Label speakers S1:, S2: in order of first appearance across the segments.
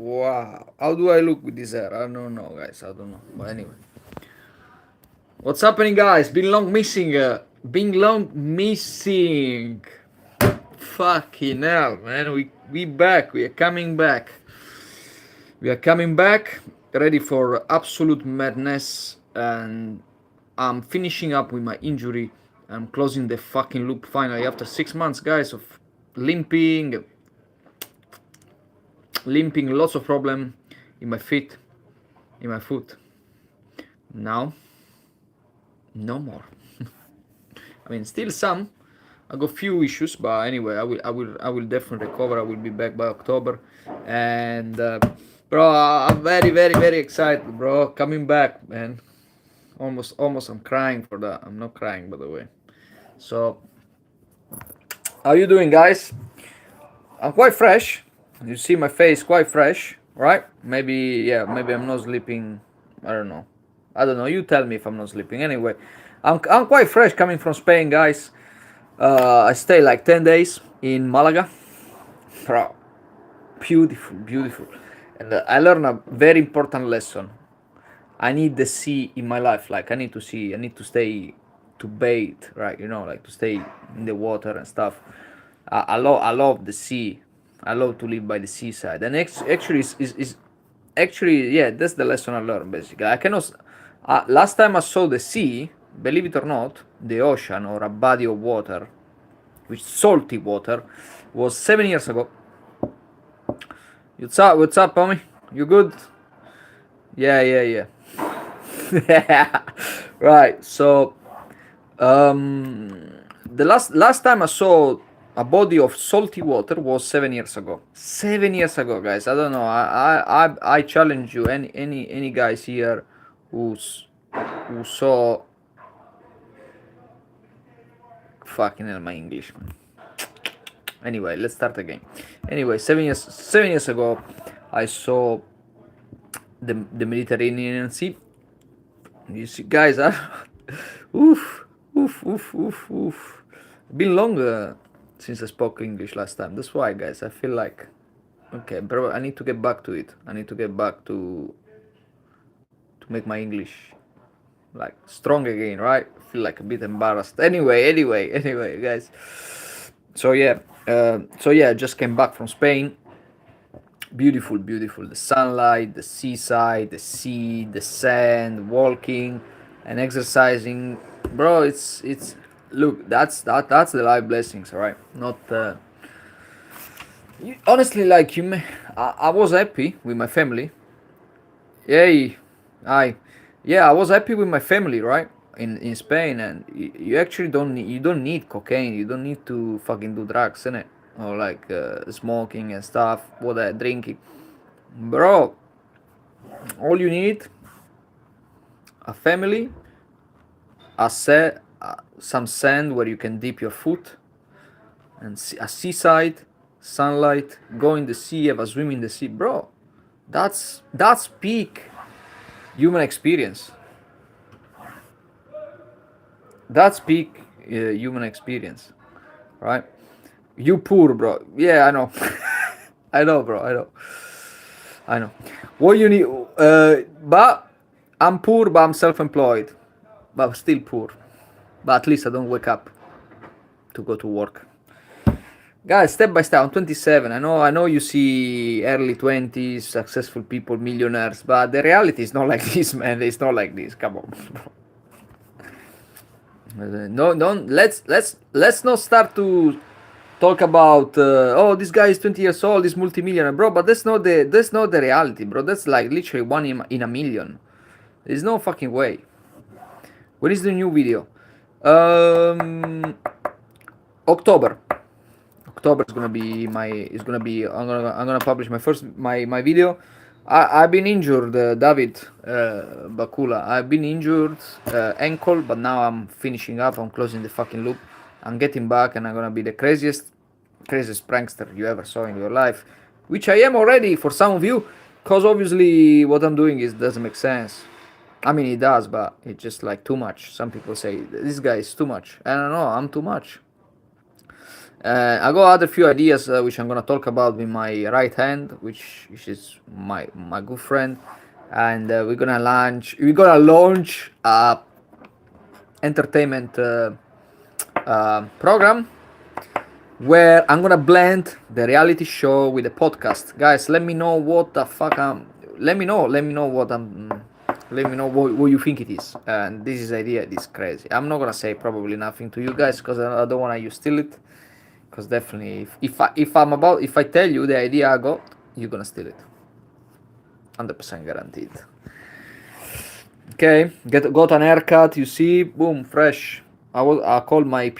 S1: Wow. How do I look with this hair? I don't know, guys. I don't know. But anyway. What's happening, guys? Been long missing. Been long missing. Fucking hell, man. We back. We are coming back. We are coming back. Ready for absolute madness. And I'm finishing up with my injury. I'm closing the fucking loop finally after 6 months, guys, of limping, lots of problem in my feet, in my foot. Now, no more. I mean, still some. I got few issues, but anyway, I will definitely recover. I will be back by October, and bro, I'm very, very, very excited, bro. Coming back, man. Almost, I'm crying for that. I'm not crying, by the way. So, how you doing, guys? I'm quite fresh. You see my face quite fresh, right? Maybe, yeah, maybe I'm not sleeping. I don't know. You tell me if I'm not sleeping. Anyway, I'm quite fresh coming from Spain, guys. I stay like 10 days in Malaga. Bro, beautiful, beautiful. And I learned a very important lesson. I need the sea in my life. Like, I need to see, I need to stay to bathe, right? You know, like to stay in the water and stuff. I love the sea. I love to live by the seaside. And actually, is actually, yeah, that's the lesson I learned basically. I cannot. Last time I saw the sea, believe it or not, the ocean or a body of water, which salty water, was 7 years ago. What's up, homie? You good? Yeah, yeah, yeah. Right. So, the last time I saw a body of salty water was 7 years ago. 7 years ago, guys. I don't know. I challenge you. Any guys here who saw. Fucking hell, my English, man. Anyway, let's start again. Anyway, 7 years ago, I saw the Mediterranean Sea. You see, guys, oof, oof, oof, oof, oof. Been long since I spoke English last time. That's why, guys, I feel like, okay, bro, I need to get back to it. I need to get back to make my English like strong again, right? I feel like a bit embarrassed. Anyway, guys. So yeah, I just came back from Spain. Beautiful, beautiful. The sunlight, the seaside, the sea, the sand, walking and exercising, bro. It's look. That's the life blessings, right? Not honestly, like I was happy with my family. Yay, I, yeah, I was happy with my family, right? In Spain, and you actually you don't need cocaine. You don't need to fucking do drugs, innit? Or like smoking and stuff, what drinking, bro. All you need a family, some sand where you can dip your foot, and a seaside, sunlight, go in the sea, have a swim in the sea, bro. That's peak human experience. That's peak human experience, right? You poor, bro. Yeah, I know. I know, bro. I know. What you need, but I'm poor, but I'm self-employed, but still poor. But at least I don't wake up to go to work. Guys, step by step. I'm 27. I know. You see early 20s, successful people, millionaires, but the reality is not like this, man. It's not like this. Come on, bro. No, don't. Let's not start to talk about oh, this guy is 20 years old, this multimillionaire, bro. But that's not the reality, bro. That's like literally one in a million. There's no fucking way. When is the new video? October. October is gonna be my. Is gonna be. I'm gonna publish my video. I've been injured, David Bakula. I've been injured ankle, but now I'm finishing up. I'm closing the fucking loop. I'm getting back, and I'm gonna be the craziest prankster you ever saw in your life, which I am already for some of you, cause obviously what I'm doing doesn't make sense. I mean, it does, but it's just like too much. Some people say this guy is too much. I don't know. I'm too much. I got other few ideas which I'm gonna talk about with my right hand, which is my good friend, and we're gonna launch a entertainment program where I'm gonna blend the reality show with the podcast. Guys, let me know what the fuck I'm. Let me know what I'm. Let me know what you think it is. And this is idea. This is crazy. I'm not gonna say probably nothing to you guys because I don't wanna you steal it. Because definitely, if I tell you the idea I got, you're gonna steal it. 100% guaranteed. Okay, got an haircut. You see, boom, fresh. I called my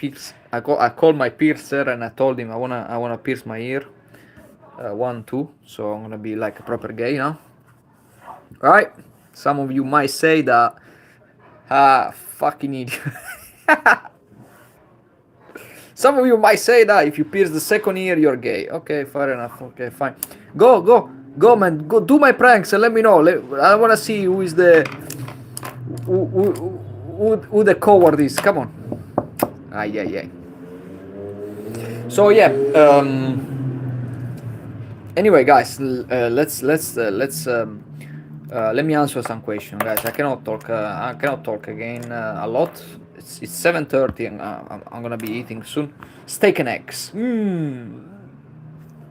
S1: I called my piercer and I told him I wanna pierce my ear, 1 2. So I'm gonna be like a proper gay now. Right? Some of you might say that, fucking idiot. Some of you might say that if you pierce the second ear, you're gay. Okay, fair enough. Okay, fine. Go, man. Go do my pranks and let me know. I wanna see who is the who the coward is. Come on. Ay, ay, ay. So yeah. Anyway, guys, let me answer some questions, guys. I cannot talk. I cannot talk again a lot. It's 7:30, and I'm gonna be eating soon. Steak and eggs.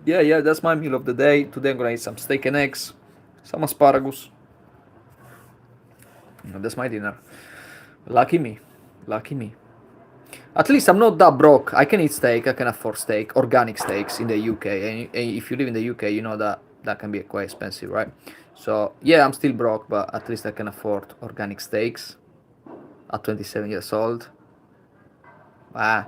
S1: Yeah, yeah, that's my meal of the day. Today I'm gonna eat some steak and eggs, some asparagus. That's my dinner. Lucky me. Lucky me. At least I'm not that broke. I can eat steak. I can afford steak, organic steaks in the UK. And if you live in the UK, you know that that can be quite expensive, right? So yeah, I'm still broke, but at least I can afford organic steaks at 27 years old. Ah,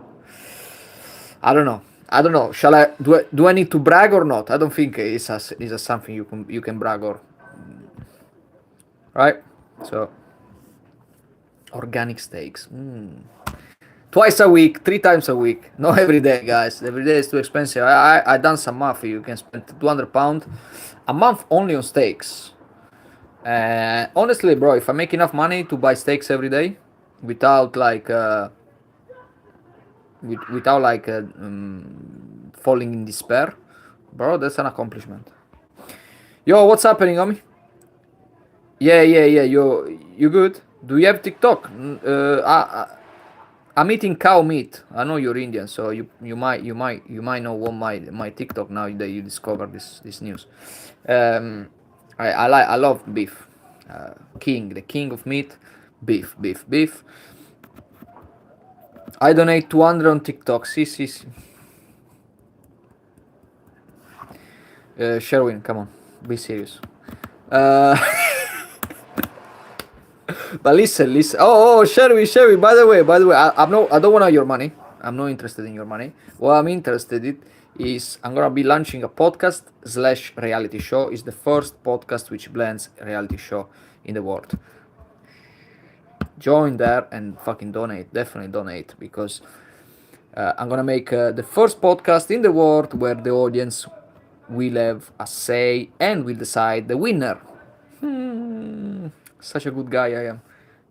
S1: I don't know. I don't know. Shall I do I need to brag or not? I don't think it's a something you can brag or, right? So organic steaks. Twice a week, 3 times a week. Not every day, guys. Every day is too expensive. I done some math. You can spend £200 a month only on steaks. Honestly, bro, if I make enough money to buy steaks every day, without like without like falling in despair, bro, that's an accomplishment. Yo, what's happening, homie? Yeah, yeah, yeah. You good? Do you have TikTok? I'm eating cow meat. I know you're Indian, so you might know what my TikTok now that you discover this news. Um, I love beef. The king of meat, beef, beef, beef. I donate 200 on TikTok. See, see, see. Sherwin, come on, be serious. Uh, but listen. Oh, Sherwin. By the way, I don't want your money. I'm not interested in your money. What I'm interested in is I'm gonna be launching a podcast slash reality show. It's the first podcast which blends reality show in the world. Join there and fucking donate. Definitely donate because I'm gonna make the first podcast in the world where the audience will have a say and will decide the winner. Such a good guy I am.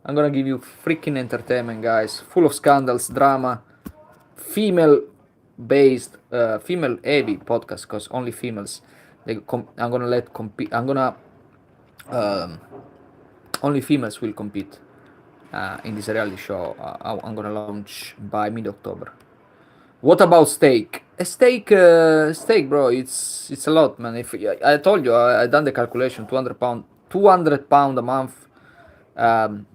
S1: I'm gonna give you freaking entertainment, guys, full of scandals, drama, female based, female heavy podcast, because only females. I'm gonna let compete. Um, Only females will compete in this reality show. I'm gonna launch by mid-October. What about steak? Steak, bro. It's a lot, man. If I told you, I done the calculation. £200, £200 a month. Um,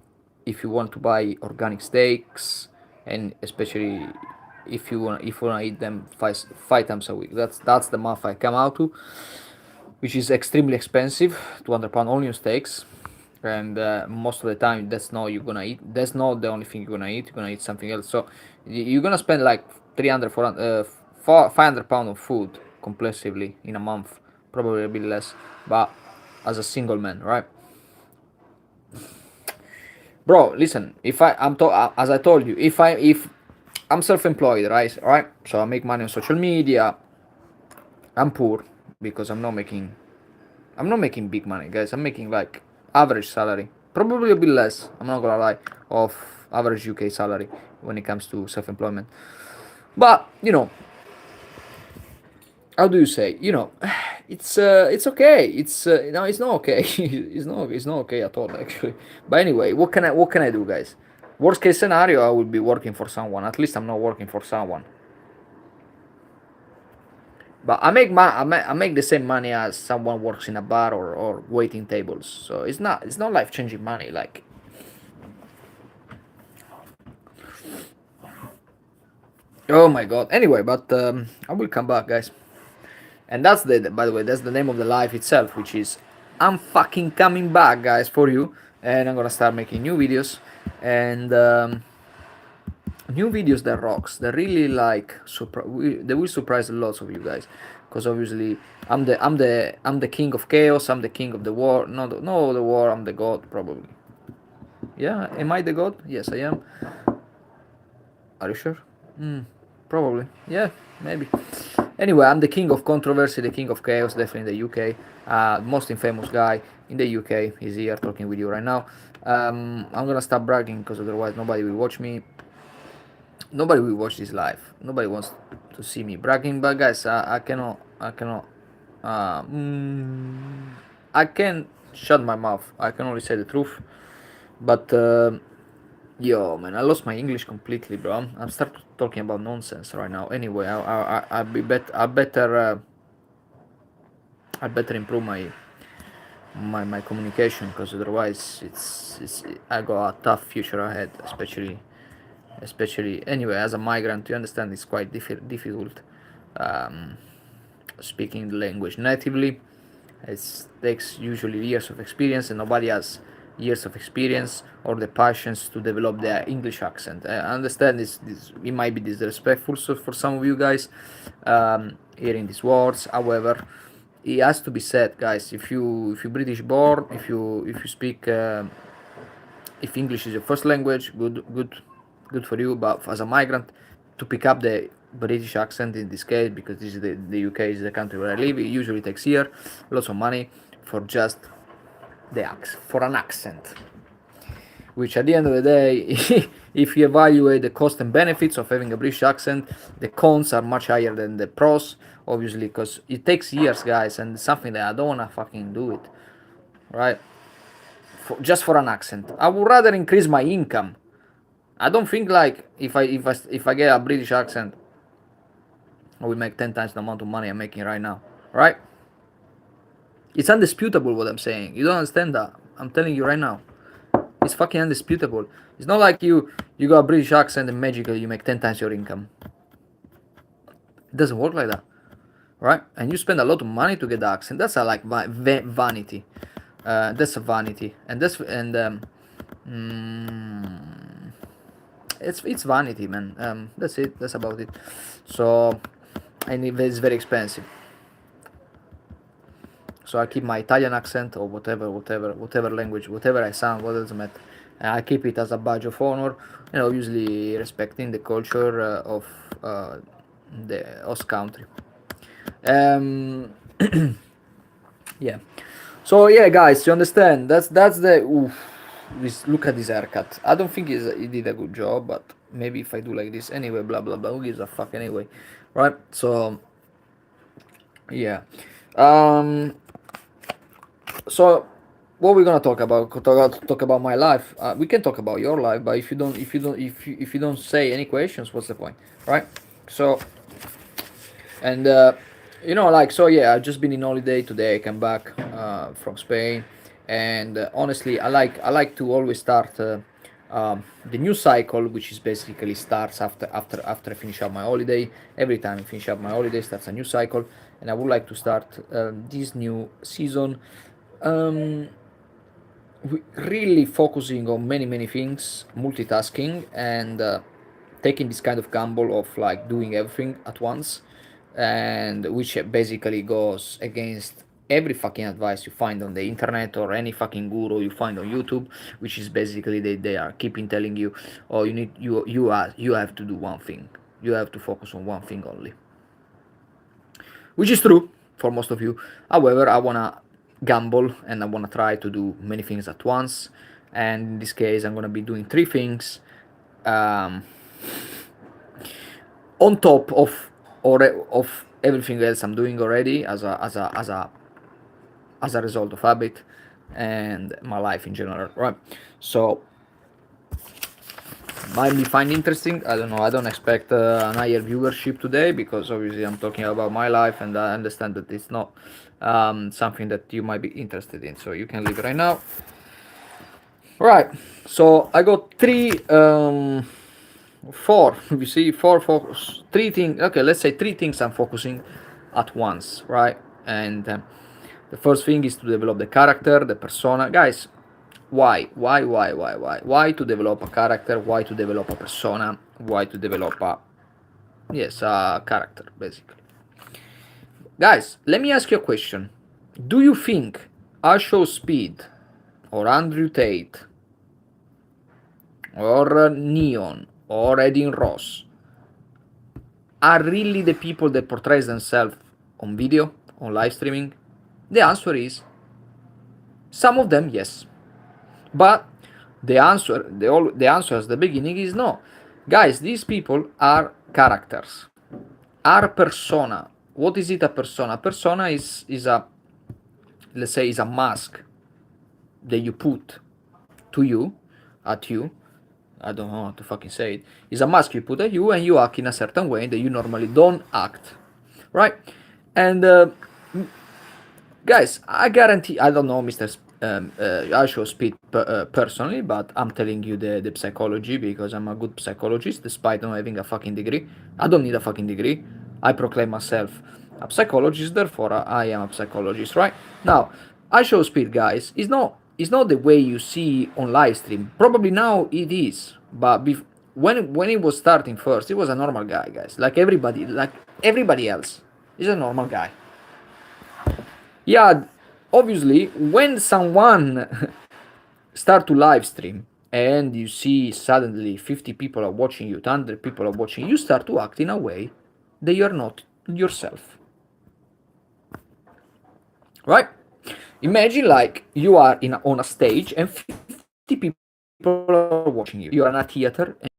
S1: if you want to buy organic steaks, and especially if you wanna eat them five times a week. That's the math I come out to, which is extremely expensive. £200 only on steaks, and most of the time that's not you're gonna eat. That's not the only thing you're gonna eat. You're gonna eat something else. So you're gonna spend like 300, 400, £500 on food comprehensively in a month. Probably a bit less, but as a single man, right? Bro, listen. As I told you, if I'm self-employed, right, so I make money on social media. I'm poor because I'm not making big money, guys. I'm making like average salary, probably a bit less. I'm not gonna lie, of average UK salary when it comes to self-employment. But how do you say, it's okay, no, it's not okay. It's not okay at all, actually. But anyway, what can I do, guys? Worst case scenario, I will be working for someone. At least I'm not working for someone. But I make the same money as someone works in a bar or waiting tables. So it's not life changing money. Like, oh my god. Anyway, but I will come back, guys. And that's by the way, that's the name of the life itself, which is I'm fucking coming back, guys, for you. And I'm gonna start making new videos, and new videos that rocks. That really like they will surprise lots of you guys, because obviously I'm the king of chaos. I'm the king of the war. No, the war. I'm the god, probably. Yeah, am I the god? Yes, I am. Are you sure? Probably. Yeah, maybe. Anyway, I'm the king of controversy, the king of chaos, definitely in the UK. Most infamous guy in the UK is here talking with you right now. I'm gonna stop bragging because otherwise nobody will watch me. Nobody will watch this live. Nobody wants to see me bragging. But guys, I cannot. Uh, mm, I can't shut my mouth. I can only say the truth. But yo, man, I lost my English completely, bro. I'm start talking about nonsense right now. Anyway, I better improve my communication, because otherwise it's I got a tough future ahead, especially anyway as a migrant. You understand, it's quite difficult um, speaking the language natively. It takes usually years of experience, and nobody has years of experience or the patience to develop their English accent. I understand this it might be disrespectful so for some of you guys hearing these words. However, it has to be said, guys. If you British born, if you speak if English is your first language, good for you. But as a migrant, to pick up the British accent in this case, because this is the UK is the country where I live, it usually takes year, lots of money for just for an accent. Which at the end of the day, if you evaluate the cost and benefits of having a British accent, the cons are much higher than the pros, obviously, because it takes years, guys, and it's something that I don't wanna fucking do it, right? Just for an accent. I would rather increase my income. I don't think like if I get a British accent, I will make 10 times the amount of money I'm making right now, right? It's undisputable what I'm saying. You don't understand that. I'm telling you right now. It's fucking undisputable. It's not like you got a British accent and magically you make 10 times your income. It doesn't work like that, right? And you spend a lot of money to get the accent. That's a like vanity. That's a vanity, and it's vanity, man. That's it. That's about it. So, and it's very expensive. So I keep my Italian accent or whatever language, whatever I sound, what doesn't matter. And I keep it as a badge of honor, and obviously respecting the culture of the host country. Um, yeah. So yeah, guys, you understand? That's the. Oof, look at this haircut. I don't think he did a good job, but maybe if I do like this anyway, blah blah blah. Who gives a fuck anyway, right? So yeah. Um, so what we're gonna talk about? Talk about my life. We can talk about your life, but if you don't say any questions, what's the point, right? So and like, so yeah, I've just been in holiday today. I came back from Spain, and honestly, I like to always start the new cycle, which is basically starts after I finish up my holiday. Every time I finish up my holiday starts a new cycle, and I would like to start this new season um, really focusing on many things, multitasking, and taking this kind of gamble of like doing everything at once, and which basically goes against every fucking advice you find on the internet or any fucking guru you find on YouTube, which is basically they are keeping telling you, oh, you have to do one thing, you have to focus on one thing only, which is true for most of you. However, I wanna gamble and I wanna try to do many things at once. And in this case, I'm gonna be doing three things um, on top of everything else I'm doing already as a result of habit and my life in general, right? So might be find interesting. I don't know. I don't expect an higher viewership today because obviously I'm talking about my life, and I understand that it's not something that you might be interested in. So you can leave it right now. Right. So I got four. You see, four focus, three things. Okay, let's say three things I'm focusing at once, right? And the first thing is to develop the character, the persona, guys. Why to develop a character? Why to develop a persona? Why to develop a character, basically. Guys, let me ask you a question. Do you think Asho Speed or Andrew Tate or Neon or Eddie Ross are really the people that portrays themselves on video, on live streaming? The answer is some of them, yes. But the answer at the beginning is no. Guys, these people are characters, are persona. What is it? A persona? Persona is a, let's say, is a mask that you put to you, at you. I don't know how to fucking say it. It's a mask you put at you, and you act in a certain way that you normally don't act, right? And guys, I guarantee, I don't know Mr. I should speak personally, but I'm telling you the psychology because I'm a good psychologist despite not having a fucking degree. I don't need a fucking degree. I proclaim myself a psychologist, therefore I am a psychologist, right? Now, I show speed, guys, is not the way you see on live stream. Probably now it is, but when it was starting first, it was a normal guy, guys. Like everybody else. He's a normal guy. Yeah, obviously when someone start to live stream and you see suddenly 50 people are watching you, 100 people are watching you, start to act in a way that you're not yourself, right? Imagine like you are on a stage and 50 people are watching you. You are in a theater and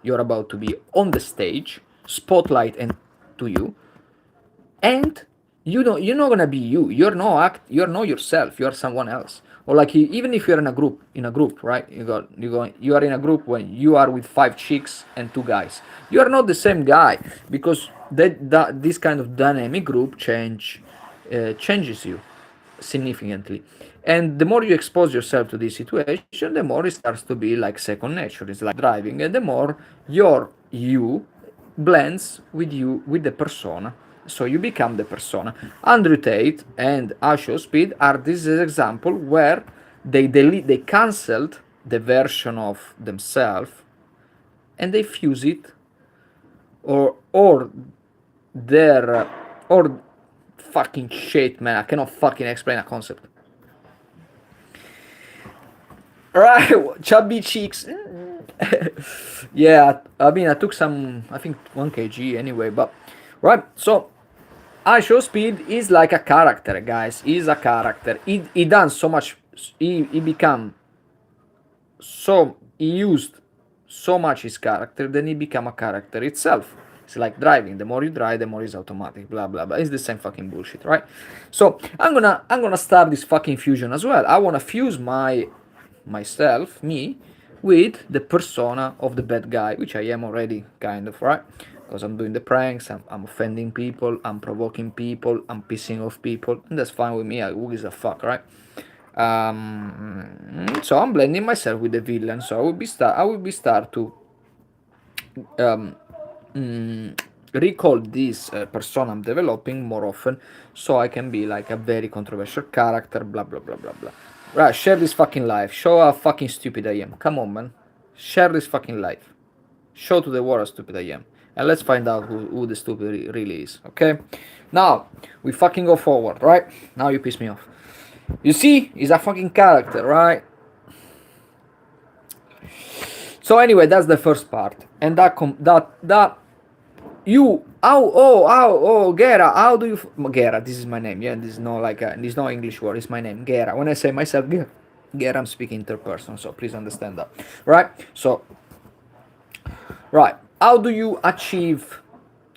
S1: you're about to be on the stage, spotlight and to you, and you're not gonna be you. You're not yourself. You're someone else. Or like even if you're in a group, right? You are in a group when you are with five chicks and two guys. You are not the same guy because that this kind of dynamic group changes you significantly. And the more you expose yourself to this situation, the more it starts to be like second nature. It's like driving, and the more your you blends with the persona. So you become the persona. Andrew Tate and Asho Speed are this example where they cancelled the version of themselves and they fuse it, or their or fucking shit, man. I cannot fucking explain a concept. Right, chubby cheeks. Yeah, I mean, I took some, I think 1 kg anyway, but right. So, I Show Speed is like a character, guys. He's a character. He done so much. He become so he used so much his character, then he become a character itself. It's like driving. The more you drive, the more it's automatic. Blah blah blah. It's the same fucking bullshit, right? So I'm gonna start this fucking fusion as well. I wanna fuse myself, me, with the persona of the bad guy, which I am already kind of, right? Because I'm doing the pranks, I'm offending people, I'm provoking people, I'm pissing off people, and that's fine with me. Who gives a fuck, right? So I'm blending myself with the villain. So I will be start to um, recall this persona I'm developing more often, so I can be like a very controversial character. Blah blah blah blah blah. Right, share this fucking life. Show how fucking stupid I am. Come on, man. Share this fucking life. Show to the world how stupid I am. And let's find out who the stupid really is. Okay? Now, we fucking go forward, right? Now you piss me off. You see, he's a fucking character, right? So anyway, that's the first part, and that you Gera, how do you Gera? This is my name. Yeah, this is not like this is not English word. It's my name, Gera. When I say myself, Gera, I'm speaking third person, so please understand that, right? So, right, how do you achieve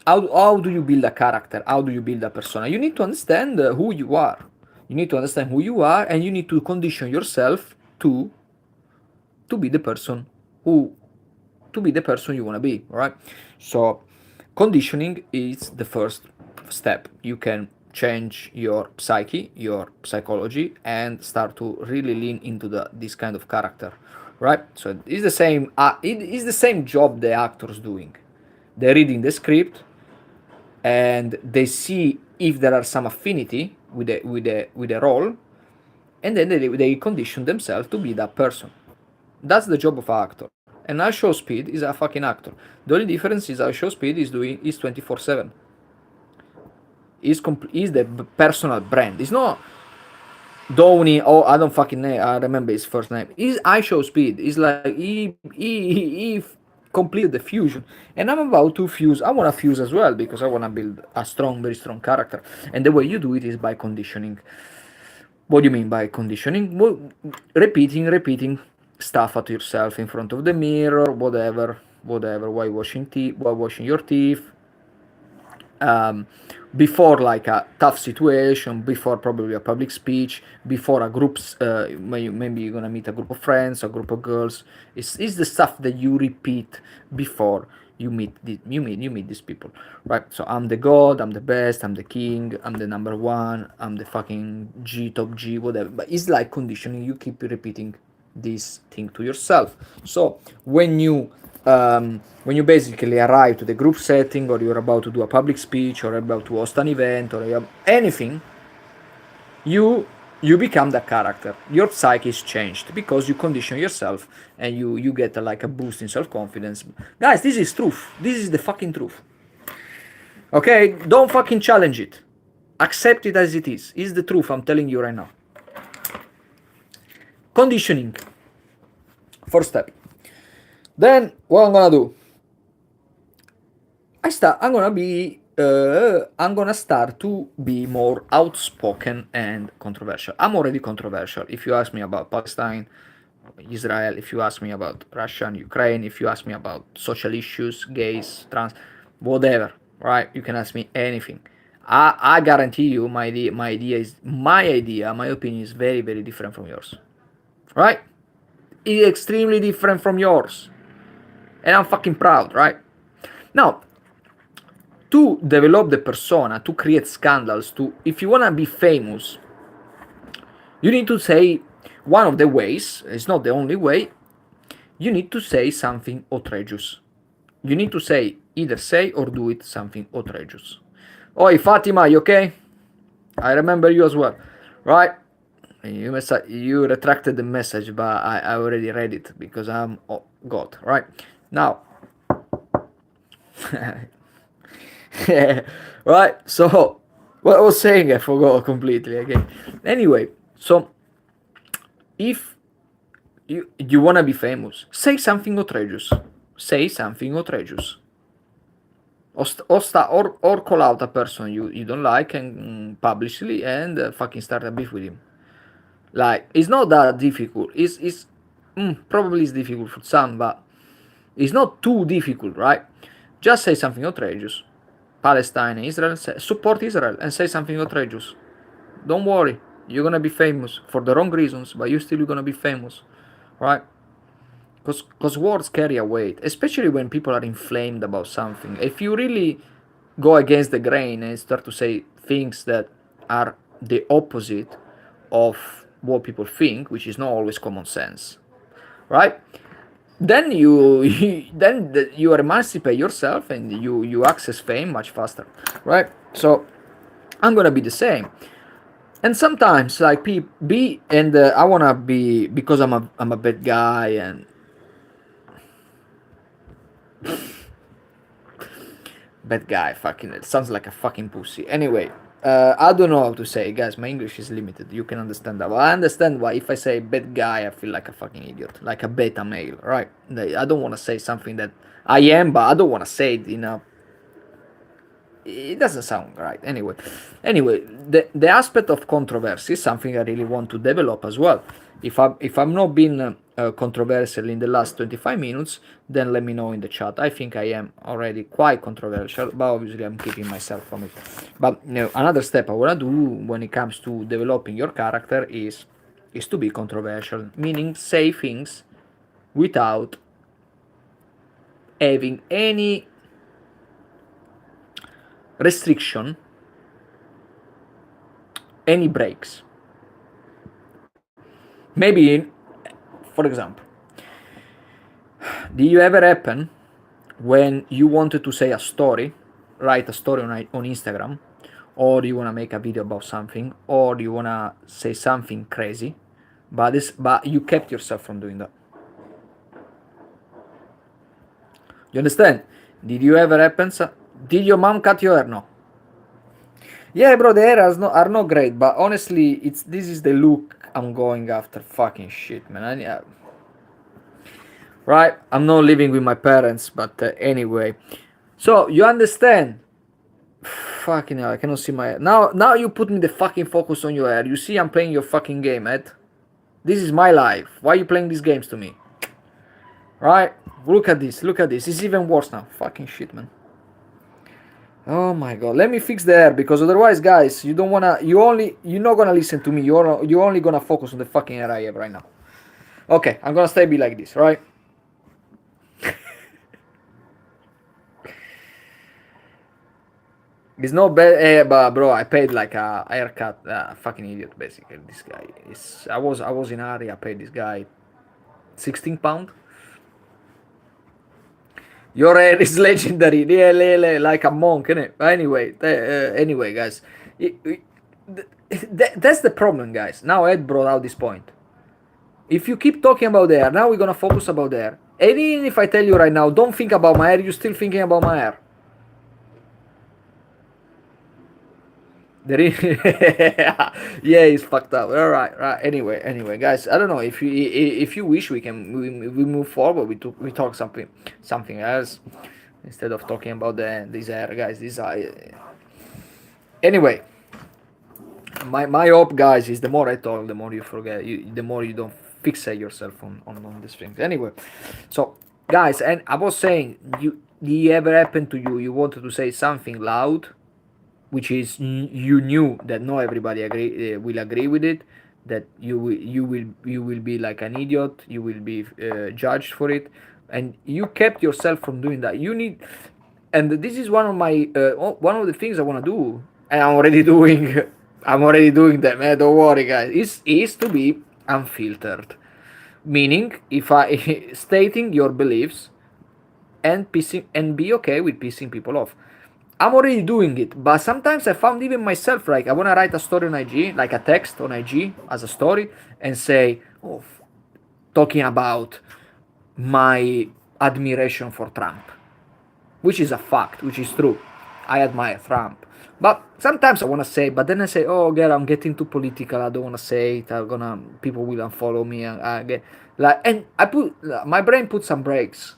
S1: how do you build a character? How do you build a persona? You need to understand who you are. You need to understand who you are, and you need to condition yourself to be the person who to be the person you want to be, right? So conditioning is the first step. You can change your psyche, your psychology, and start to really lean into this kind of character, right? So it's the same. It is the same job the actor's doing. They're reading the script and they see if there are some affinity with the role, and then they condition themselves to be that person. That's the job of an actor. And I Show Speed is a fucking actor. The only difference is I Show Speed is 24/7. Is the personal brand. It's not Downey. Oh, I don't fucking know. I remember his first name. Is I Show Speed. It's like he completed the fusion, and I'm about to fuse. I want to fuse as well because I want to build a strong, very strong character. And the way you do it is by conditioning. What do you mean by conditioning? Well, repeating stuff at yourself in front of the mirror, whatever. While washing your teeth, um, before like a tough situation, before probably a public speech, before a groups, maybe you're gonna meet a group of friends, a group of girls. It's the stuff that you repeat before you meet these people, right? So I'm the god, I'm the best, I'm the king, I'm the number one, I'm the fucking top G, whatever. But it's like conditioning. You keep repeating this thing to yourself. So when you basically arrive to the group setting, or you're about to do a public speech, or about to host an event, or anything, you you become that character. Your psyche is changed because you condition yourself, and you get like a boost in self-confidence. Guys, this is truth. This is the fucking truth. Okay, don't fucking challenge it. Accept it as it is. It's the truth. I'm telling you right now. Conditioning. First step. Then what I'm gonna do? I'm gonna start to be more outspoken and controversial. I'm already controversial. If you ask me about Palestine, Israel, if you ask me about Russia and Ukraine, if you ask me about social issues, gays, trans, whatever, right? You can ask me anything. I guarantee you, my opinion is very, very different from yours, right? It's extremely different from yours, and I'm fucking proud, right? Now, to develop the persona, to create scandals, if you wanna be famous, you need to say one of the ways. It's not the only way. You need to say something outrageous. You need to either say or do it something outrageous. Oi, Fatima, you okay? I remember you as well, right? You retracted the message, but I already read it because I'm God, right? Now, right? So, what I was saying, I forgot completely again. Anyway, so if you wanna be famous, say something outrageous. Say something outrageous. Or call out a person you don't like and publicly, and fucking start a beef with him. Like, it's not that difficult. Probably it's difficult for some, but it's not too difficult, right? Just say something outrageous. Palestine and Israel, support Israel and say something outrageous. Don't worry, you're gonna be famous for the wrong reasons, but you're still gonna be famous, right? Because words carry a weight, especially when people are inflamed about something. If you really go against the grain and start to say things that are the opposite of what people think, which is not always common sense, right? Then you emancipate yourself, and you access fame much faster, right? So I'm gonna be the same. And sometimes like be and I wanna be, because I'm a bad guy, and bad guy, fucking, it sounds like a fucking pussy. Anyway, I don't know how to say, guys. My English is limited. You can understand that. Well, I understand why if I say bad guy, I feel like a fucking idiot, like a beta male, right? I don't want to say something that I am, but I don't want to say it in a. It doesn't sound right. Anyway, the aspect of controversy is something I really want to develop as well. If I'm not being controversial in the last 25 minutes, then let me know in the chat. I think I am already quite controversial, but obviously I'm keeping myself from it. But another step I want to do when it comes to developing your character is to be controversial, meaning say things without having any restriction, any breaks. Maybe, for example, did you ever happen when you wanted to say a story, write a story on Instagram, or you want to make a video about something, or you want to say something crazy, but you kept yourself from doing that? You understand? Did you ever happen? Did your mom cut your hair? No. Yeah, bro, the hair are not great, but honestly, this is the look I'm going after. Fucking shit, man. Right? I'm not living with my parents, but anyway. So you understand? Fucking hell, I cannot see my hair. Now you put me the fucking focus on your hair. You see, I'm playing your fucking game, Ed. This is my life. Why are you playing these games to me? Right? Look at this. Look at this. It's even worse now. Fucking shit, man. Oh my god. Let me fix the hair because otherwise, guys, you're not gonna listen to me. You're only gonna focus on the fucking hair I have right now. Okay, I'm gonna stay be like this, right? It's not bad, but bro, I paid like a haircut. Fucking idiot, basically. This guy is. I was in a hurry. I paid this guy £16. Your hair is legendary. Yeah, like a monk, innit? Anyway, guys, that's the problem, guys. Now Ed brought out this point. If you keep talking about hair, now we're gonna focus about hair. And even if I tell you right now, don't think about my hair, you're still thinking about my hair. Yeah, it's fucked up. All right, right. Anyway, guys, I don't know if you wish we move forward. We talk something else instead of talking about this hair, guys. Anyway. My hope, guys, is the more I talk, the more you forget. The more you don't fixate yourself on these things. Anyway, so guys, and I was saying, did it ever happen to you? You wanted to say something loud, which is you knew that not everybody will agree with it, that you will be like an idiot, you will be judged for it, and you kept yourself from doing that. You need, and this is one of the things I want to do, and I'm already doing. I'm already doing that, man. Don't worry, guys. Is to be unfiltered, meaning if I stating your beliefs and be okay with pissing people off. I'm already doing it, but sometimes I found even myself like I wanna write a story on IG, like a text on IG as a story, and say, oh, talking about my admiration for Trump, which is a fact, which is true. I admire Trump, but sometimes I wanna say, but then I say, oh, girl, I'm getting too political. I don't wanna say it. People will unfollow me, and I get like, and I put my brain put some brakes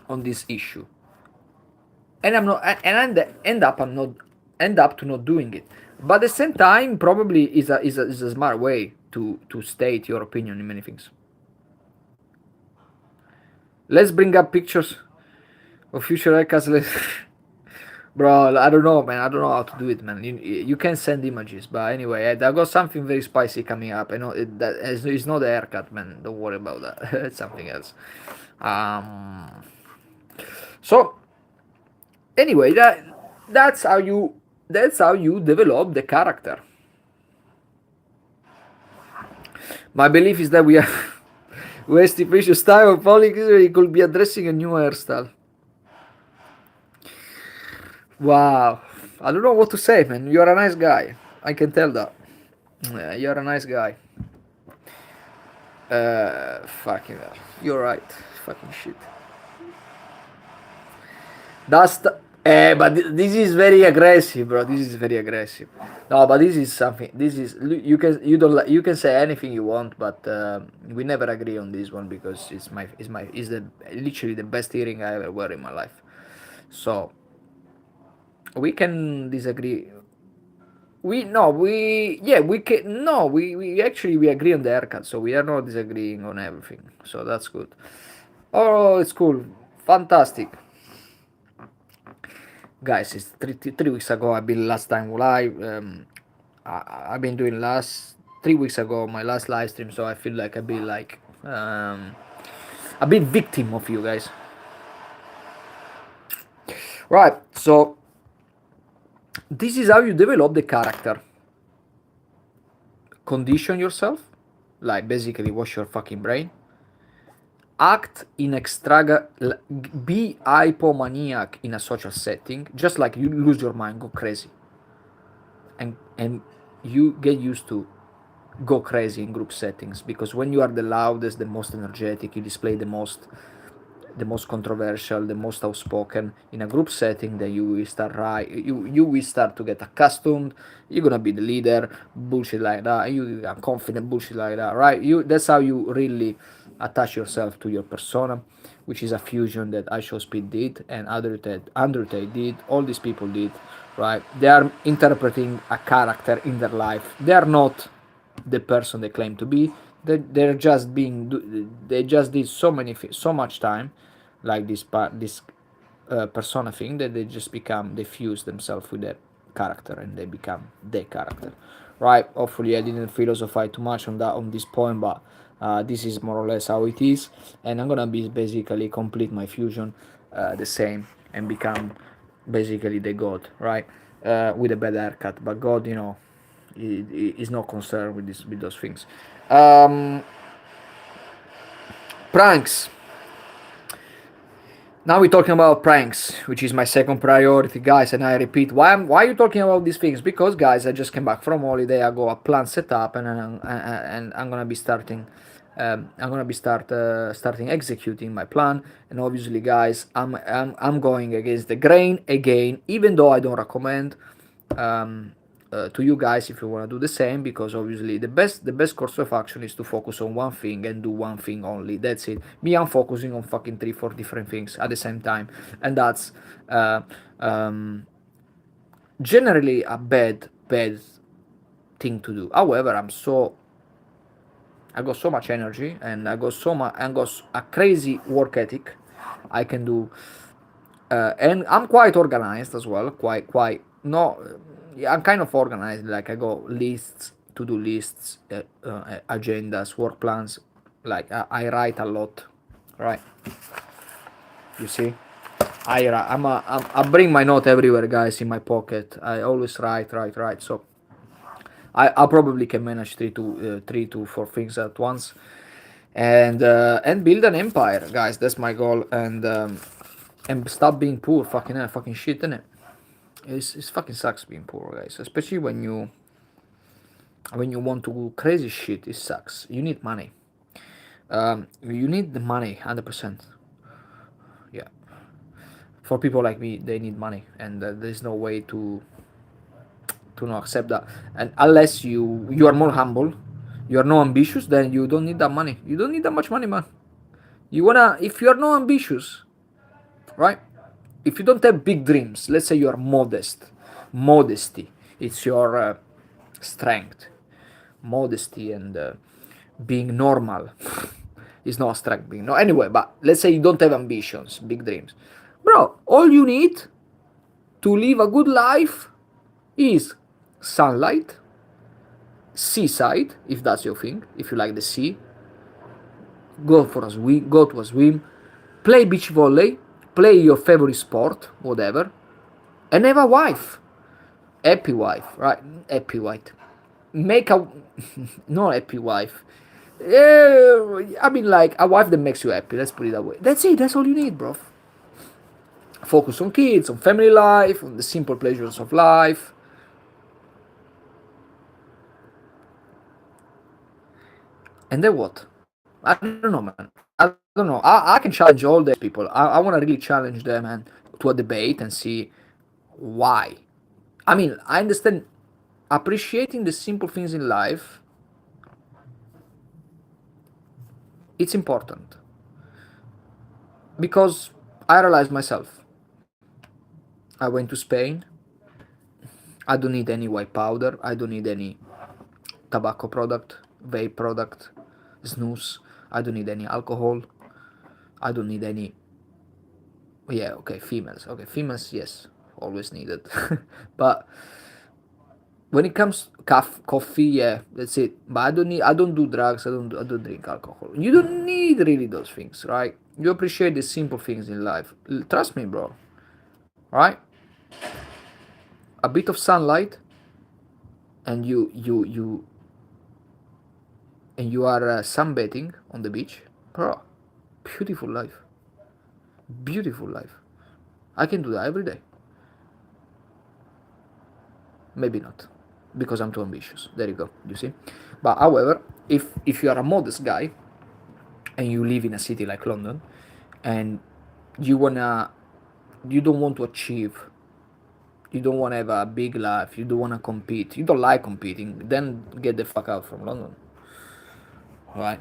S1: on this issue, and I'm not, and I end up to not doing it. But at the same time, probably is a smart way to state your opinion in many things. Let's bring up pictures of future haircuts. Bro, I don't know, man. I don't know how to do it, man. You can send images, but anyway, I got something very spicy coming up. I know it's not a haircut, man. Don't worry about that. It's something else. So anyway, that's how you develop the character. My belief is that we are wasting precious time. Probably he could be addressing a new hairstyle. Wow, I don't know what to say, man. You're a nice guy. I can tell that. Yeah, you're a nice guy. Fucking hell. You're right. Fucking shit. That's the, but this is very aggressive, bro. This is very aggressive. No, but this is something. This is you don't you can say anything you want, but we never agree on this one because it's the literally the best earring I ever wear in my life. So we can disagree. We no we yeah we can no we actually we agree on the haircut, so we are not disagreeing on everything, so that's good. Oh, it's cool, fantastic, guys. It's 3 weeks ago I've been last time live. I've been doing last 3 weeks ago my last live stream, so I feel like I've been like a bit victim of you guys, right? So this is how you develop the character. Condition yourself, like basically wash your fucking brain, act in extra, be hypomaniac in a social setting, just like you lose your mind, go crazy, and you get used to go crazy in group settings, because when you are the loudest, the most energetic, you display the most controversial, the most outspoken in a group setting, then you will start right. You will start to get accustomed. You're gonna be the leader, bullshit like that. You are confident, bullshit like that, right? That's how you really attach yourself to your persona, which is a fusion that I Show Speed did and Undertale did. All these people did, right? They are interpreting a character in their life. They are not the person they claim to be. They're just being. They just did so much time, like this persona thing, that they just become, they fuse themselves with that character and they become the character, right? Hopefully I didn't philosophize too much on that on this point, but this is more or less how it is, and I'm gonna be basically complete my fusion the same and become basically the god, right? With a bad haircut, but god, is not concerned with this, with those things. um Pranks. Now we're talking about pranks, which is my second priority, guys. And I repeat, why are you talking about these things? Because, guys, I just came back from holiday. I got a plan set up, and I'm gonna be starting. I'm gonna be starting executing my plan. And obviously, guys, I'm going against the grain again, even though I don't recommend. Um, to you guys if you want to do the same, because obviously the best course of action is to focus on one thing and do one thing only. That's it. Me, I'm focusing on fucking 3 4 different things at the same time, and that's uh, um, generally a bad thing to do. However, I got so much energy, and I got a crazy work ethic. I can do, and I'm quite organized as well. Quite no, yeah, I'm kind of organized. Like I got lists, to do lists, agendas, work plans. Like I write a lot, right? You see, I bring my note everywhere, guys, in my pocket. I always write. So I probably can manage 3 to 4 things at once, and build an empire, guys. That's my goal, and stop being poor. Fucking hell, fucking shit, innit? It's fucking sucks being poor, guys. Especially when you want to do crazy shit. It sucks. You need money. You need the money, 100%. Yeah. For people like me, they need money, and there's no way to not accept that. And unless you are more humble, you are not ambitious, then you don't need that money. You don't need that much money, man. You wanna, if you are not ambitious, right? If you don't have big dreams, let's say you are modest. Modesty, it's your strength. Modesty and being normal is not strength. Being no, anyway. But let's say you don't have ambitions, big dreams, bro. All you need to live a good life is sunlight, seaside, if that's your thing. If you like the sea, go for a swim. Go to a swim. Play beach volley. Play your favorite sport, whatever, and have a wife. Happy wife, right? Happy wife. Make a not happy wife. I mean, like a wife that makes you happy. Let's put it that way. That's it. That's all you need, bro. Focus on kids, on family life, on the simple pleasures of life, and then what? I don't know, man. I don't know. I can challenge all these people. I want to really challenge them and to a debate and see why. I mean, I understand appreciating the simple things in life. It's important because I realized myself. I went to Spain. I don't need any white powder. I don't need any tobacco product, vape product, snooze. I don't need any alcohol. I don't need any. Yeah, okay, females. Okay, females, yes, always needed. But when it comes coffee, yeah, that's it. But I don't need. I don't do drugs. I don't drink alcohol. You don't need really those things, right? You appreciate the simple things in life. Trust me, bro. Right? A bit of sunlight, and you are sunbathing on the beach, bro. Beautiful life. Beautiful life. I can do that every day. Maybe not, because I'm too ambitious. There you go. You see. But however, if you are a modest guy and you live in a city like London, and you wanna you don't want to achieve, you don't want to have a big life, you don't want to compete, you don't like competing, then get the fuck out from London, right?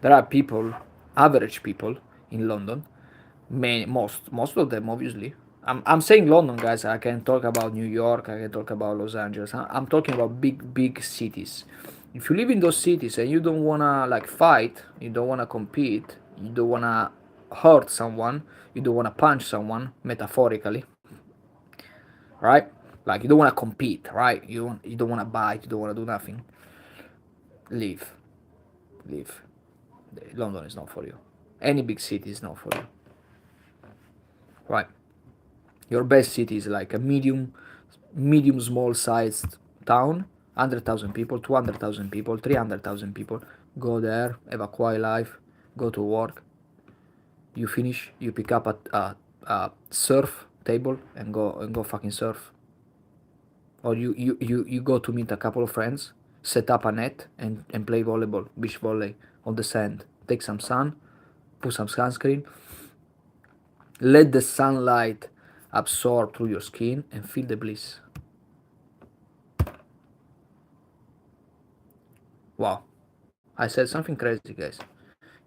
S1: There are people, average people in London, most of them obviously. I'm saying London, guys. I can talk about New York, I can talk about Los Angeles. I'm talking about big cities. If you live in those cities and you don't wanna like fight, you don't wanna compete, you don't wanna hurt someone, you don't wanna punch someone, metaphorically, right? Like you don't wanna compete, right? You don't wanna bite, you don't wanna do nothing. Leave, leave. London is not for you. Any big city is not for you, right? Your best city is like a medium small sized town, 100,000 people, 200,000 people, 300,000 people. Go there, have a quiet life, go to work. You finish, you pick up a surf table and go fucking surf. Or you go to meet a couple of friends, set up a net and play volleyball, beach volley on the sand. Take some sun, put some sunscreen, let the sunlight absorb through your skin and feel the bliss. Wow, I said something crazy, guys.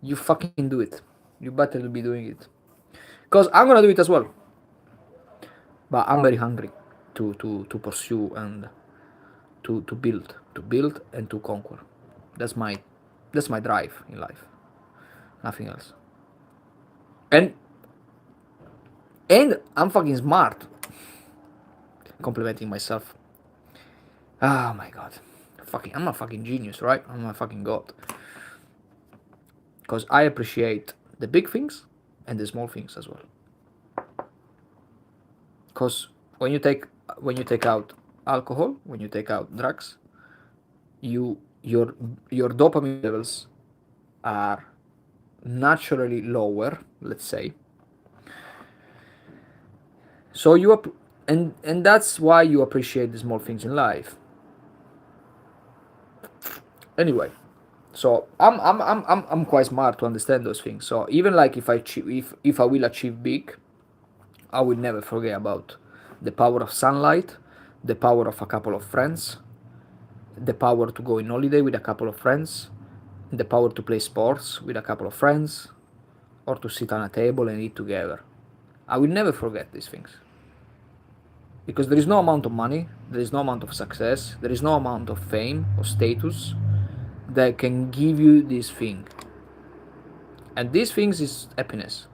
S1: You fucking do it. You better be doing it. Because I'm gonna do it as well. But I'm very hungry to pursue and to build and to conquer. That's my that's my drive in life. Nothing else. And I'm fucking smart. Complimenting myself. Oh my god. I'm a fucking genius, right? I'm a fucking god. Because I appreciate the big things and the small things as well. Because when you take out alcohol, when you take out drugs, you your dopamine levels are naturally lower, let's say. So and that's why you appreciate the small things in life. Anyway, so I'm quite smart to understand those things. So even like if I will achieve big, I will never forget about the power of sunlight, the power of a couple of friends, the power to go in holiday with a couple of friends, the power to play sports with a couple of friends, or to sit on a table and eat together. I will never forget these things. Because there is no amount of money, there is no amount of success, there is no amount of fame or status that can give you this thing. And these things is happiness.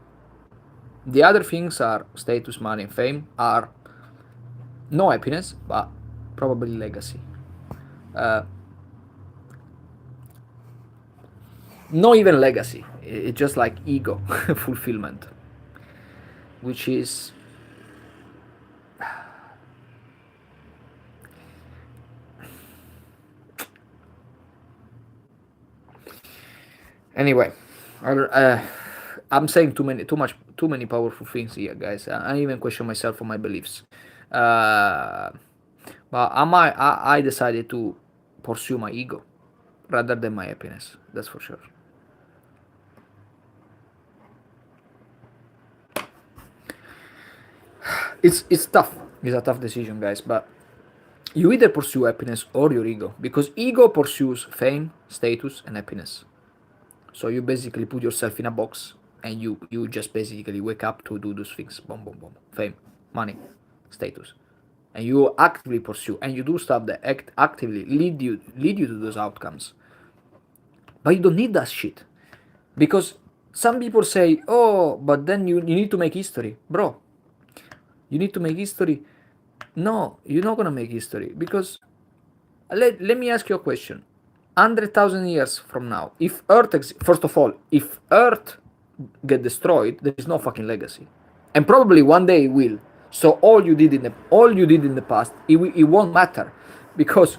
S1: The other things are status, money, and fame are no happiness, but probably legacy. Uh, Not even legacy. It's just like ego fulfillment, which is anyway. I'm saying too many powerful things here, guys. I even question myself for my beliefs. Uh, but I decided to pursue my ego rather than my happiness. That's for sure. It's tough. It's a tough decision, guys. But you either pursue happiness or your ego, because ego pursues fame, status, and happiness. So you basically put yourself in a box and you just basically wake up to do those things. Boom, boom, boom. Fame, money, status. and you actively pursue, and you do stuff that actively lead you to those outcomes. But you don't need that shit. Because some people say, oh, but then you need to make history. Bro, you need to make history. No, you're not gonna make history. Because let me ask you a question. 100,000 years from now, if first of all, if Earth get destroyed, there is no fucking legacy, and probably one day it will. So all you did in the past, it won't matter, because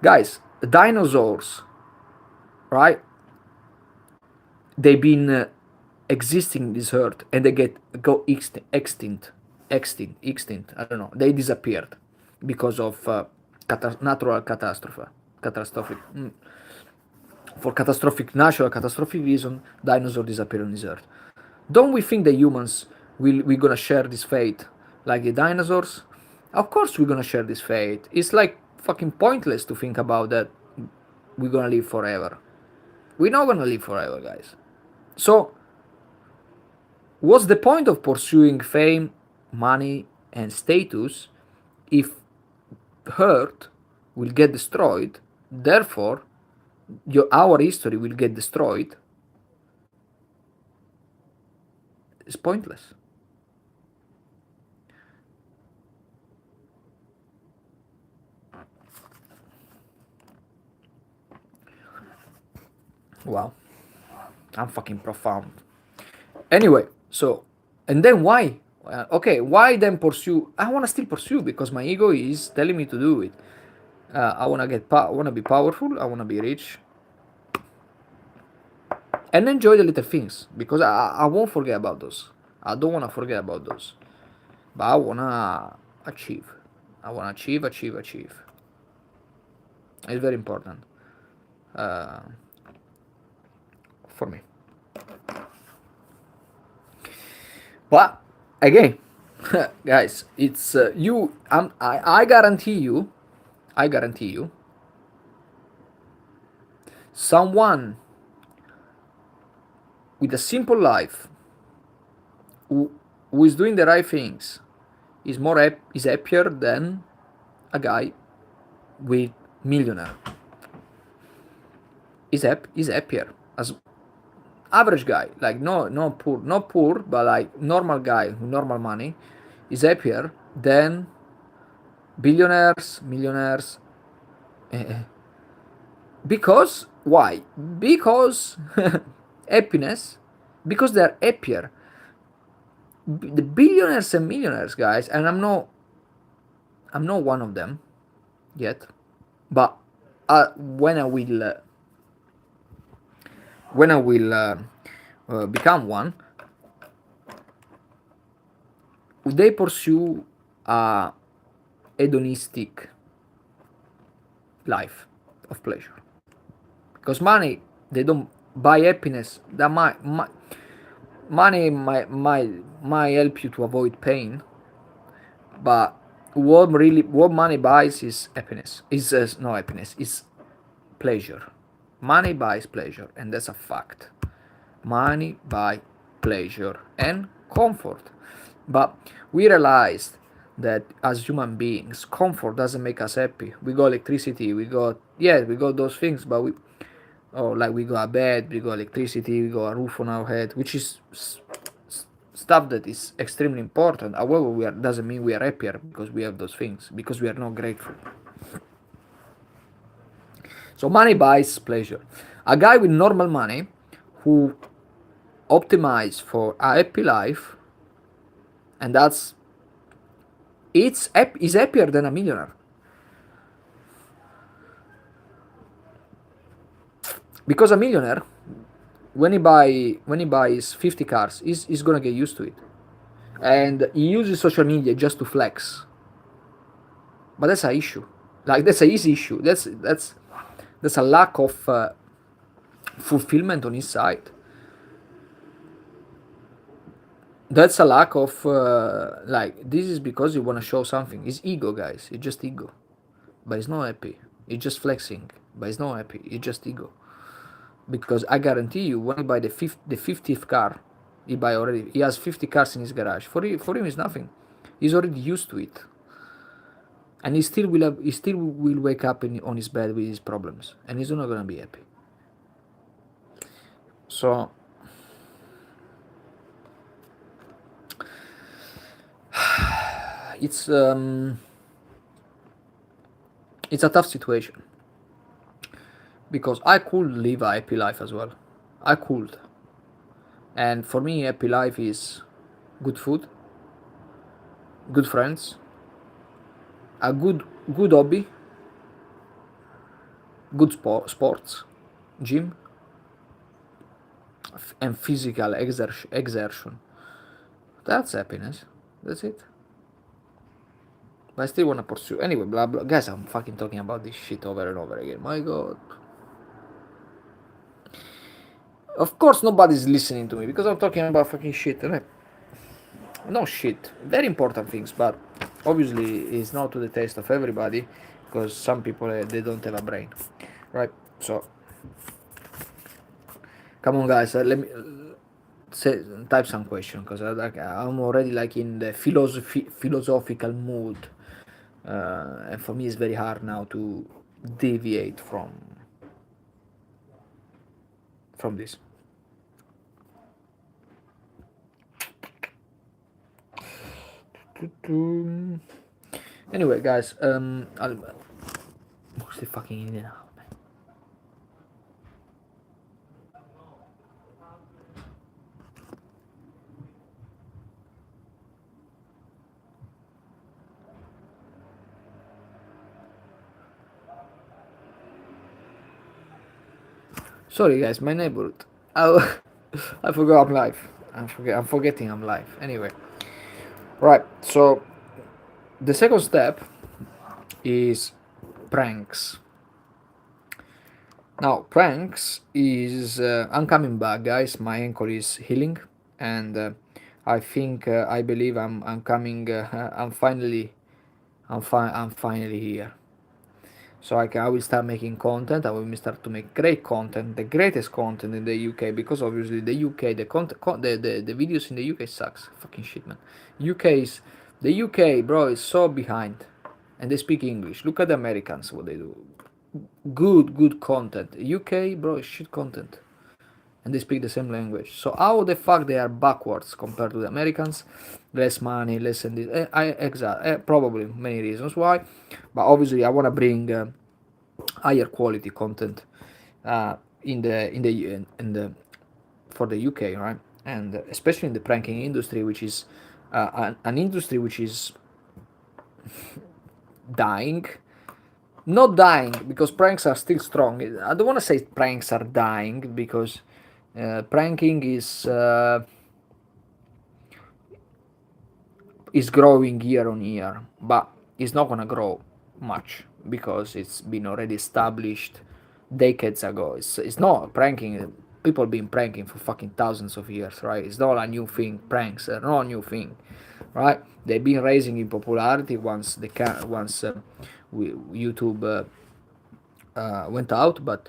S1: guys, dinosaurs, right? They've been existing in this earth, and they go extinct. I don't know. They disappeared because of natural catastrophic. For natural catastrophic reason, dinosaurs disappear on this earth. Don't we think that humans we're gonna share this fate like the dinosaurs? Of course we're gonna share this fate. It's like fucking pointless to think about that we're gonna live forever. We're not gonna live forever, guys. So what's the point of pursuing fame, money, and status if Earth will get destroyed? Therefore, our history will get destroyed. It's pointless. Wow, I'm fucking profound. Anyway, so, and then why? Okay, why then pursue? I wanna still pursue because my ego is telling me to do it. I wanna be powerful. I wanna be rich, and enjoy the little things, because I won't forget about those. I don't wanna forget about those, but I wanna achieve. I wanna achieve. It's very important uh, for me. But again, guys, it's you. I guarantee you. I guarantee you. Someone with a simple life, who is doing the right things, is happier than a guy with millionaire. Is happier as average guy, like not poor, but like normal guy with normal money, is happier than billionaires, millionaires. Because why? Because happiness. Because they're happier. The billionaires and millionaires, guys, and I'm not one of them yet, but when I will become one, they pursue a hedonistic life of pleasure, because they don't buy happiness. That money might help you to avoid pain, but what money buys is happiness. Is no happiness. Is pleasure. Money buys pleasure, and that's a fact. Money buys pleasure and comfort. But we realized that as human beings, comfort doesn't make us happy. We got electricity, we got those things, but we got a bed, we got electricity, we got a roof on our head, which is stuff that is extremely important. However, doesn't mean we are happier because we have those things, because we are not grateful. So money buys pleasure. A guy with normal money who optimize for a happy life, and is happier than a millionaire. Because a millionaire, when he buys 50 cars, he's gonna get used to it, and he uses social media just to flex. But that's an issue. Like, that's a easy issue. That's a lack of fulfillment on his side. That's a lack of this is because you want to show something. It's ego, guys. It's just ego, but it's not happy. It's just flexing, but it's not happy. It's just ego. Because I guarantee you, when he buy the 50th car, he has 50 cars in his garage. For him, it's nothing. He's already used to it. and he still will wake up on his bed with his problems, and he's not gonna be happy. So it's it's a tough situation, because I could live a happy life as well. I could, and for me, happy life is good food, good friends, a good hobby, good sports, gym, and physical exertion. That's happiness. That's it. But I still wanna pursue. Anyway, blah blah. Guys, I'm fucking talking about this shit over and over again. My god. Of course, nobody's listening to me because I'm talking about fucking shit, right? No shit. Very important things, but obviously it's not to the taste of everybody, because some people they don't have a brain, right? So come on, guys. Let me say, type some question, because I'm already like in the philosophical mood, and for me it's very hard now to deviate from this. Anyway, guys, what's the fucking in now? Sorry, guys, my neighborhood. I, I forgot I'm live. I'm forgetting I'm live. Anyway, right. So the second step is pranks. Now, pranks is I'm coming back, guys. My ankle is healing, and I believe I'm coming. I'm finally here. So I will start making content. I will start to make great content, the greatest content in the UK, because obviously the UK, the videos in the UK sucks. Fucking shit, man. The UK, bro, is so behind, and they speak English. Look at the Americans, what they do. Good content. UK, bro, is shit content, and they speak the same language. So how the fuck they are backwards compared to the Americans? Less money, less and this. Probably many reasons why, but obviously I wanna bring higher quality content in the for the UK, right? And especially in the pranking industry, which is an industry which is dying. Not dying, because pranks are still strong. I don't want to say pranks are dying, because pranking is growing year on year, but it's not gonna grow much because it's been already established decades ago. It's not pranking. People been pranking for fucking thousands of years, right? It's not a new thing. Pranks are not a new thing, right? They've been raising in popularity once YouTube went out, but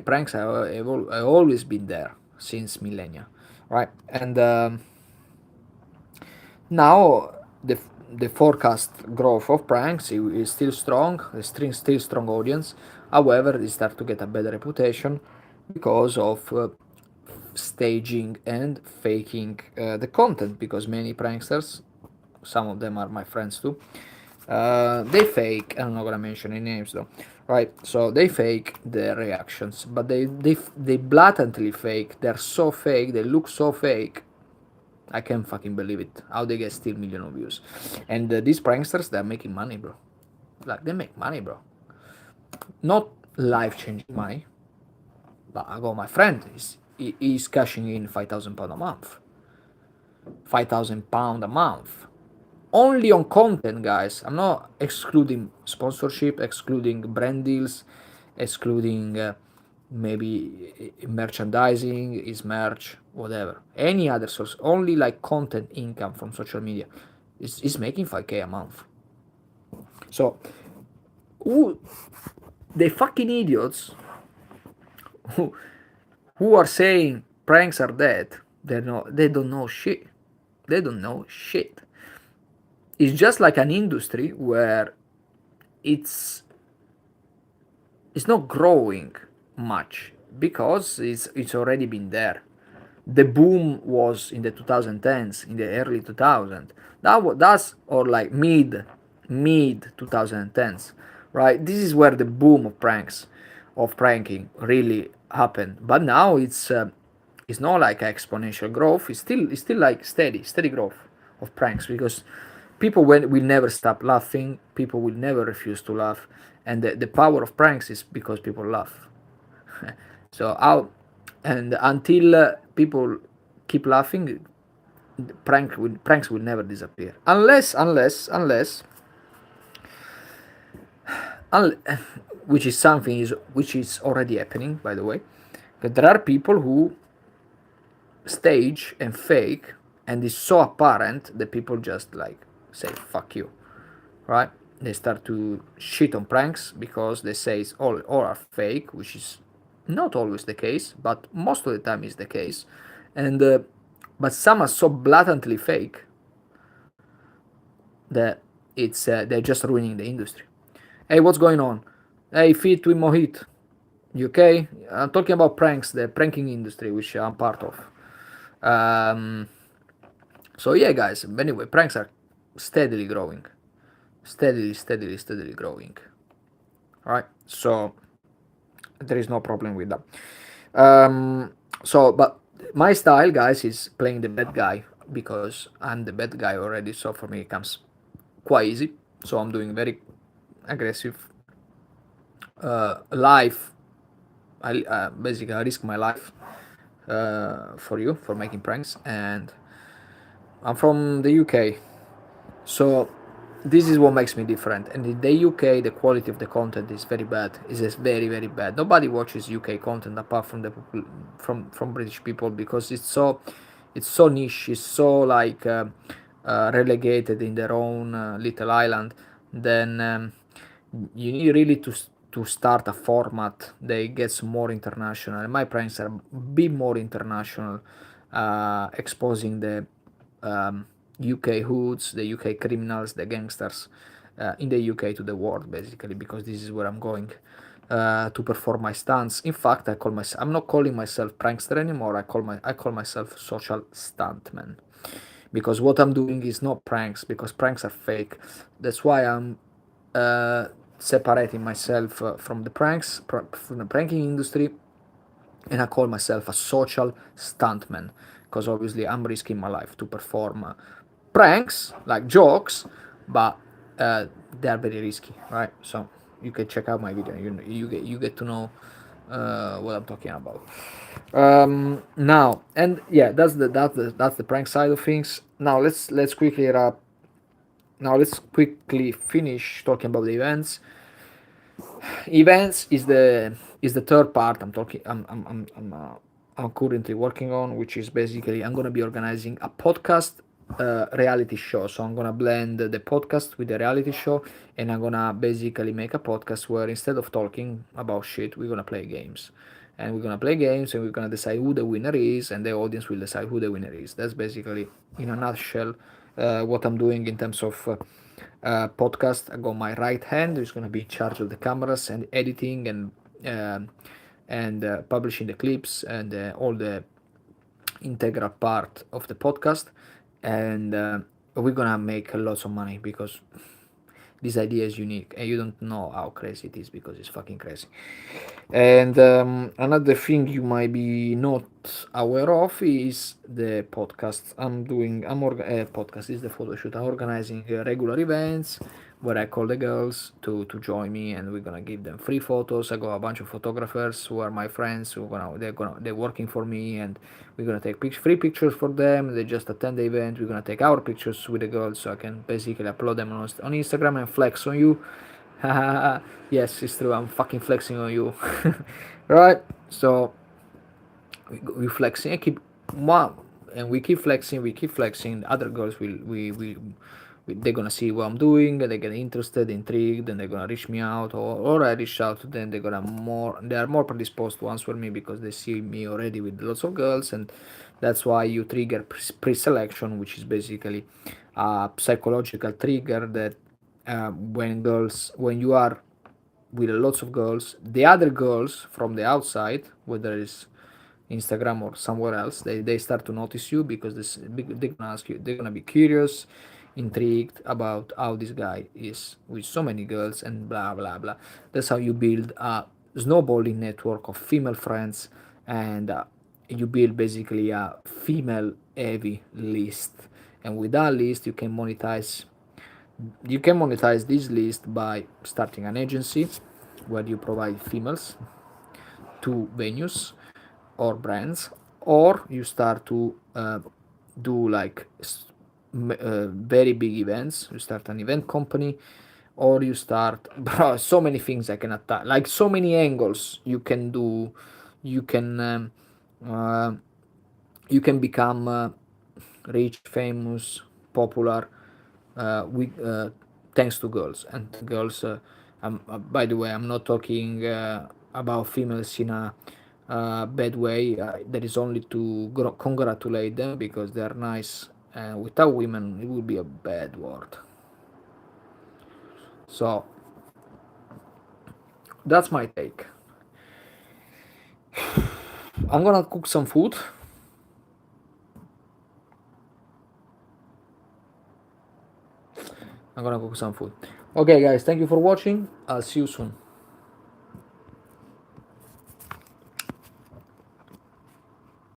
S1: pranks have always been there since millennia, right? And now the forecast growth of pranks is still strong. There's still strong audience. However, they start to get a better reputation because of staging and faking the content. Because many pranksters, some of them are my friends too, they fake. I'm not gonna mention any names though, right? So they fake their reactions, but they blatantly fake. They're so fake. They look so fake. I can't fucking believe it. How they get still million of views, and these pranksters, they're making money, bro. Like, they make money, bro. Not life changing money, but I got my friend. He's cashing in £5,000 a month. £5,000 a month. Only on content, guys. I'm not excluding sponsorship, excluding brand deals, excluding maybe merchandising, is merch, whatever. Any other source. Only like content income from social media is making 5K a month. So, who, the fucking idiots who, who are saying pranks are dead, they don't know shit. They don't know shit. it's just like an industry where it's it's not growing much because it's already been there. The boom was in the 2010s, in the early 2000s. That's or like mid 2010s, right? This is where the boom of pranking really happened. But now it's not like exponential growth. It's still like steady growth of pranks because people will never stop laughing. People will never refuse to laugh, and the power of pranks is because people laugh. So how and until people keep laughing, pranks will never disappear unless which is something is which is already happening, by the way, because there are people who stage and fake, and it's so apparent that people just like say fuck you, right? They start to shit on pranks because they say it's all are fake, which is not always the case, but most of the time is the case. And but some are so blatantly fake that they're just ruining the industry. Hey, what's going on? Hey, Fit with Mohit. You okay? I'm talking about pranks, the pranking industry, which I'm part of. Um, so yeah, guys. Anyway, pranks are steadily growing, steadily growing. All right. So there is no problem with that. But my style, guys, is playing the bad guy because I'm the bad guy already. So for me, it comes quite easy. So I'm doing very aggressive life. Basically I risk my life for you for making pranks, and I'm from the UK. So this is what makes me different. And in the UK, the quality of the content is very bad. It's just very bad. Nobody watches UK content apart from the from British people because it's so niche. It's so like relegated in their own little island. Then you need really to start a format that gets more international. And my pranks are a bit more international, exposing the UK hoods, the UK criminals, the gangsters in the UK to the world, basically, because this is where I'm going to perform my stunts. In fact, I'm not calling myself prankster anymore. I call myself social stuntman because what I'm doing is not pranks because pranks are fake. That's why I'm uh, separating myself from the pranking industry, and I call myself a social stuntman because obviously I'm risking my life to perform pranks like jokes, but they are very risky, right? So you can check out my video. You get to know what I'm talking about. Now and yeah, that's the prank side of things. Now let's quickly wrap. Now let's quickly finish talking about the events. Events is the third part I'm talking I'm currently working on, which is basically I'm gonna be organizing a podcast reality show. So I'm gonna blend the podcast with the reality show, and I'm gonna basically make a podcast where instead of talking about shit, we're gonna play games. And we're gonna play games, and we're gonna decide who the winner is, and the audience will decide who the winner is. That's basically, in a nutshell, what I'm doing in terms of podcast. I got my right hand who's going to be in charge of the cameras and editing and publishing the clips and all the integral part of the podcast. And we're gonna make lots of money because this idea is unique and you don't know how crazy it is because it's fucking crazy. And another thing you might be not aware of is the podcast I'm doing. Podcast is the photo shoot. I'm organizing regular events where I call the girls to join me, and we're gonna give them free photos. I got a bunch of photographers who are my friends who they're working for me, and we're gonna take free pictures for them. They just attend the event. We're gonna take our pictures with the girls, so I can basically upload them on Instagram and flex on you. Yes, it's true. I'm fucking flexing on you. Right? So we flexing. We keep flexing. We keep flexing. Other girls will they're gonna see what I'm doing. They get interested, intrigued, and they're gonna reach me out, or I reach out to them. They are more predisposed to answer me because they see me already with lots of girls, and that's why you trigger pre-selection, which is basically a psychological trigger that when you are with lots of girls, the other girls from the outside, whether it's Instagram or somewhere else, they start to notice you because they're gonna ask you, they're gonna be curious, intrigued about how this guy is with so many girls and blah blah blah. That's how you build a snowballing network of female friends, and you build basically a female heavy list. And with that list, you can monetize this list by starting an agency where you provide females to venues or brands, or you start to do like very big events. You start an event company, or you start bro, so many things I can attack, like so many angles you can do. You can uh, you can become rich, famous, popular with thanks to girls. And girls, by the way, I'm not talking about females in a bad way. That is only to congratulate them because they are nice. Without women, it would be a bad word. So that's my take. I'm gonna cook some food. I'm gonna cook some food. Okay, guys, thank you for watching. I'll see you soon.